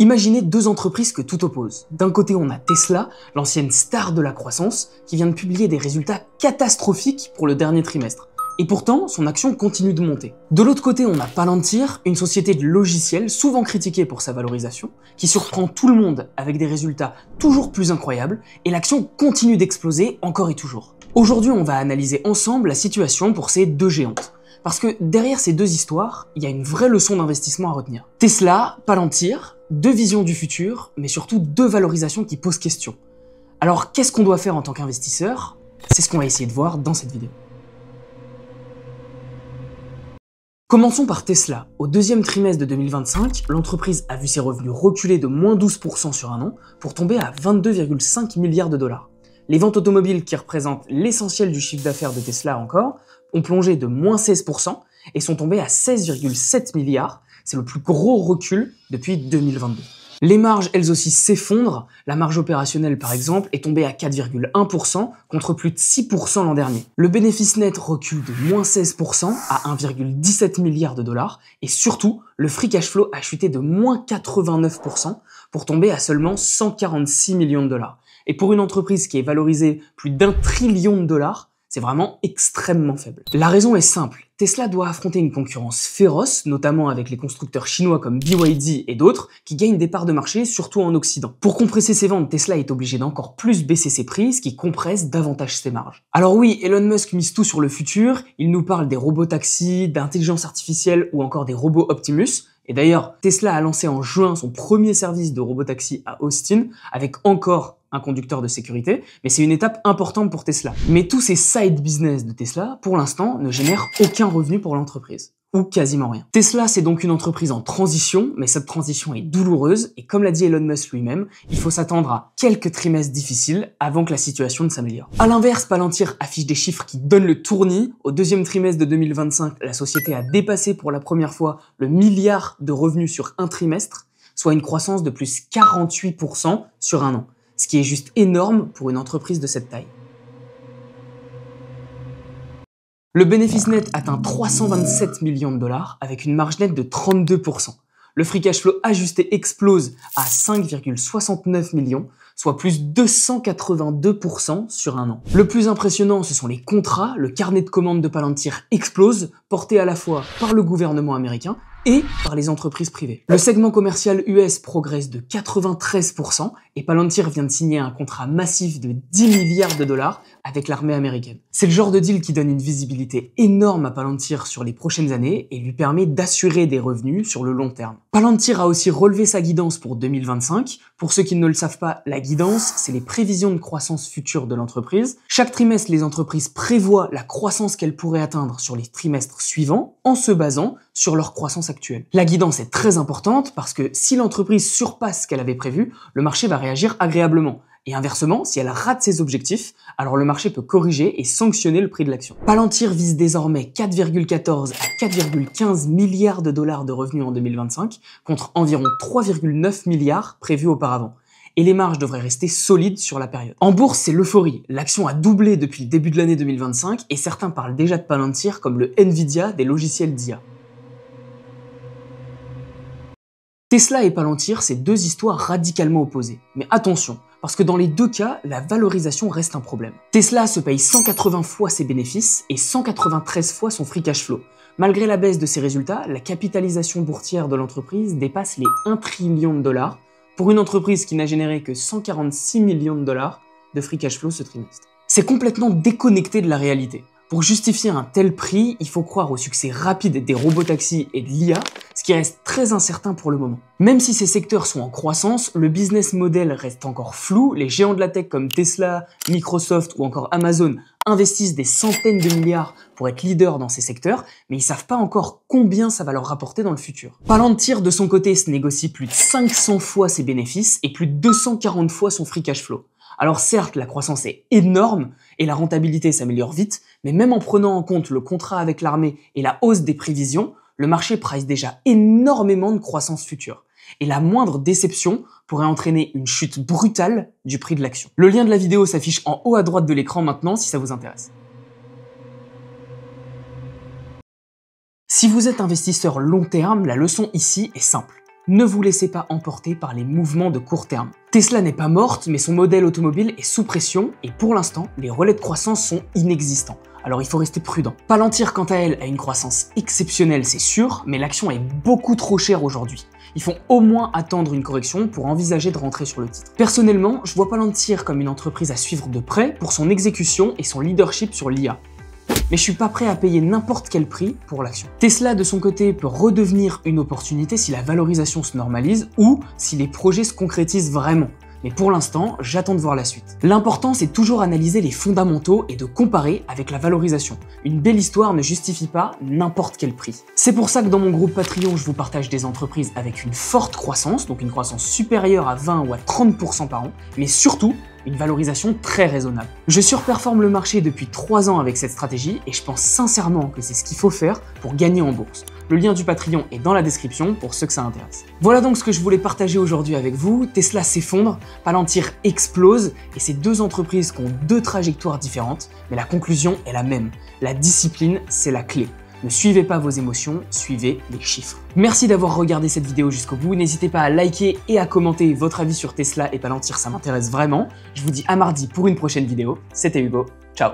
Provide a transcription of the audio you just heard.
Imaginez deux entreprises que tout oppose. D'un côté, on a Tesla, l'ancienne star de la croissance, qui vient de publier des résultats catastrophiques pour le dernier trimestre. Et pourtant, son action continue de monter. De l'autre côté, on a Palantir, une société de logiciels souvent critiquée pour sa valorisation, qui surprend tout le monde avec des résultats toujours plus incroyables, et l'action continue d'exploser encore et toujours. Aujourd'hui, on va analyser ensemble la situation pour ces deux géantes. Parce que derrière ces deux histoires, il y a une vraie leçon d'investissement à retenir. Tesla, Palantir, deux visions du futur, mais surtout deux valorisations qui posent question. Alors, qu'est-ce qu'on doit faire en tant qu'investisseur? C'est ce qu'on va essayer de voir dans cette vidéo. Commençons par Tesla. Au deuxième trimestre de 2025, l'entreprise a vu ses revenus reculer de moins 12% sur un an pour tomber à 22,5 milliards de dollars. Les ventes automobiles, qui représentent l'essentiel du chiffre d'affaires de Tesla encore, ont plongé de moins 16% et sont tombées à 16,7 milliards. C'est le plus gros recul depuis 2022. Les marges, elles aussi, s'effondrent. La marge opérationnelle, par exemple, est tombée à 4,1% contre plus de 6% l'an dernier. Le bénéfice net recule de moins 16% à 1,17 milliard de dollars. Et surtout, le free cash flow a chuté de moins 89% pour tomber à seulement 146 millions de dollars. Et pour une entreprise qui est valorisée plus d'1 trillion de dollars, c'est vraiment extrêmement faible. La raison est simple. Tesla doit affronter une concurrence féroce, notamment avec les constructeurs chinois comme BYD et d'autres, qui gagnent des parts de marché, surtout en Occident. Pour compresser ses ventes, Tesla est obligé d'encore plus baisser ses prix, ce qui compresse davantage ses marges. Alors oui, Elon Musk mise tout sur le futur, il nous parle des robots taxis, d'intelligence artificielle ou encore des robots Optimus. Et d'ailleurs, Tesla a lancé en juin son premier service de robotaxi à Austin, avec encore un conducteur de sécurité, mais c'est une étape importante pour Tesla. Mais tous ces side business de Tesla, pour l'instant, ne génèrent aucun revenu pour l'entreprise. Ou quasiment rien. Tesla, c'est donc une entreprise en transition, mais cette transition est douloureuse, et comme l'a dit Elon Musk lui-même, il faut s'attendre à quelques trimestres difficiles avant que la situation ne s'améliore. À l'inverse, Palantir affiche des chiffres qui donnent le tournis. Au deuxième trimestre de 2025, la société a dépassé pour la première fois le milliard de revenus sur un trimestre, soit une croissance de plus 48% sur un an. Ce qui est juste énorme pour une entreprise de cette taille. Le bénéfice net atteint 327 millions de dollars avec une marge nette de 32%. Le free cash flow ajusté explose à 5,69 millions, soit plus 282% sur un an. Le plus impressionnant, ce sont les contrats. Le carnet de commandes de Palantir explose, porté à la fois par le gouvernement américain et par les entreprises privées. Le segment commercial US progresse de 93% et Palantir vient de signer un contrat massif de 10 milliards de dollars avec l'armée américaine. C'est le genre de deal qui donne une visibilité énorme à Palantir sur les prochaines années et lui permet d'assurer des revenus sur le long terme. Palantir a aussi relevé sa guidance pour 2025. Pour ceux qui ne le savent pas, la guidance, c'est les prévisions de croissance future de l'entreprise. Chaque trimestre, les entreprises prévoient la croissance qu'elles pourraient atteindre sur les trimestres suivants en se basant sur leur croissance actuelle. La guidance est très importante parce que si l'entreprise surpasse ce qu'elle avait prévu, le marché va réagir agréablement. Et inversement, si elle rate ses objectifs, alors le marché peut corriger et sanctionner le prix de l'action. Palantir vise désormais 4,14 à 4,15 milliards de dollars de revenus en 2025, contre environ 3,9 milliards prévus auparavant. Et les marges devraient rester solides sur la période. En bourse, c'est l'euphorie. L'action a doublé depuis le début de l'année 2025 et certains parlent déjà de Palantir comme le Nvidia des logiciels d'IA. Tesla et Palantir, c'est deux histoires radicalement opposées. Mais attention, parce que dans les deux cas, la valorisation reste un problème. Tesla se paye 180 fois ses bénéfices et 193 fois son free cash flow. Malgré la baisse de ses résultats, la capitalisation boursière de l'entreprise dépasse les 1 trillion de dollars pour une entreprise qui n'a généré que 146 millions de dollars de free cash flow ce trimestre. C'est complètement déconnecté de la réalité. Pour justifier un tel prix, il faut croire au succès rapide des robotaxis et de l'IA, ce qui reste très incertain pour le moment. Même si ces secteurs sont en croissance, le business model reste encore flou. Les géants de la tech comme Tesla, Microsoft ou encore Amazon investissent des centaines de milliards pour être leaders dans ces secteurs, mais ils savent pas encore combien ça va leur rapporter dans le futur. Palantir, de son côté, se négocie plus de 500 fois ses bénéfices et plus de 240 fois son free cash flow. Alors certes, la croissance est énorme et la rentabilité s'améliore vite, mais même en prenant en compte le contrat avec l'armée et la hausse des prévisions, le marché price déjà énormément de croissance future. Et la moindre déception pourrait entraîner une chute brutale du prix de l'action. Le lien de la vidéo s'affiche en haut à droite de l'écran maintenant si ça vous intéresse. Si vous êtes investisseur long terme, la leçon ici est simple. Ne vous laissez pas emporter par les mouvements de court terme. Tesla n'est pas morte, mais son modèle automobile est sous pression et pour l'instant, les relais de croissance sont inexistants. Alors il faut rester prudent. Palantir, quant à elle, a une croissance exceptionnelle, c'est sûr, mais l'action est beaucoup trop chère aujourd'hui. Il faut au moins attendre une correction pour envisager de rentrer sur le titre. Personnellement, je vois Palantir comme une entreprise à suivre de près pour son exécution et son leadership sur l'IA. Mais je suis pas prêt à payer n'importe quel prix pour l'action. Tesla, de son côté, peut redevenir une opportunité si la valorisation se normalise ou si les projets se concrétisent vraiment. Mais pour l'instant, j'attends de voir la suite. L'important, c'est toujours analyser les fondamentaux et de comparer avec la valorisation. Une belle histoire ne justifie pas n'importe quel prix. C'est pour ça que dans mon groupe Patreon, je vous partage des entreprises avec une forte croissance, donc une croissance supérieure à 20 ou à 30% par an, mais surtout, une valorisation très raisonnable. Je surperforme le marché depuis 3 ans avec cette stratégie et je pense sincèrement que c'est ce qu'il faut faire pour gagner en bourse. Le lien du Patreon est dans la description pour ceux que ça intéresse. Voilà donc ce que je voulais partager aujourd'hui avec vous. Tesla s'effondre, Palantir explose et ces deux entreprises qui ont deux trajectoires différentes, mais la conclusion est la même. La discipline, c'est la clé. Ne suivez pas vos émotions, suivez les chiffres. Merci d'avoir regardé cette vidéo jusqu'au bout. N'hésitez pas à liker et à commenter votre avis sur Tesla et Palantir, ça m'intéresse vraiment. Je vous dis à mardi pour une prochaine vidéo. C'était Hugo, ciao.